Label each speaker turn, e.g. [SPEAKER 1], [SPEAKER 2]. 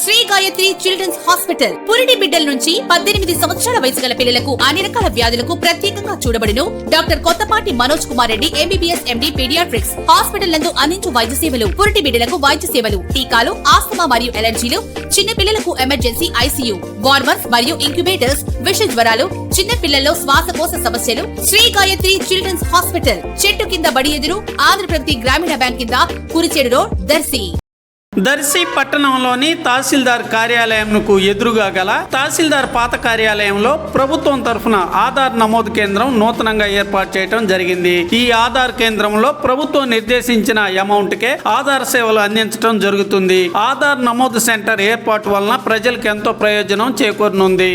[SPEAKER 1] Shri Gayatri children's hospital పురిటి బిడ్డల నుంచి 18 సంవత్సరాల వయసు గల పిల్లలకు అన్ని రకాల వ్యాధులకు ప్రత్యేకంగా చూడబడును. Doctor Kothapati Manoj Kumar Reddy MBBS MD paediatrics hospital నందు అందించు వైద్య సేవలు, పురిటి బిడ్డలకు వైద్య సేవలు, టీకాలు, ఆస్తమా మరియు ఎలర్జీలు, చిన్న పిల్లలకు ఎమర్జెన్సీ ఐసీయూ, వార్మర్స్ మరియు ఇంక్యుబేటర్స్, విష జ్వరాలు, చిన్న పిల్లల్లో శ్వాసకోశ సమస్యలు. శ్రీ గాయత్రి చిల్డ్రన్స్ హాస్పిటల్ చెట్టు కింద బడి ఎదురు ఆంధ్రప్రగతి గ్రామీణ బ్యాంక్ కింద కురిచేడు రోడ్, దర్శి.
[SPEAKER 2] దర్శి పట్టణంలోని తహసీల్దార్ కార్యాలయంకు ఎదురుగా గల తహసీల్దార్ పాత కార్యాలయంలో ప్రభుత్వం తరఫున ఆధార్ నమోదు కేంద్రం నూతనంగా ఏర్పాటు చేయడం జరిగింది. ఈ ఆధార్ కేంద్రంలో ప్రభుత్వం నిర్దేశించిన అమౌంట్ కే ఆధార్ సేవలు అందించడం జరుగుతుంది. ఆధార్ నమోదు సెంటర్ ఏర్పాటు వలన ప్రజలకు ఎంతో ప్రయోజనం చేకూరనుంది.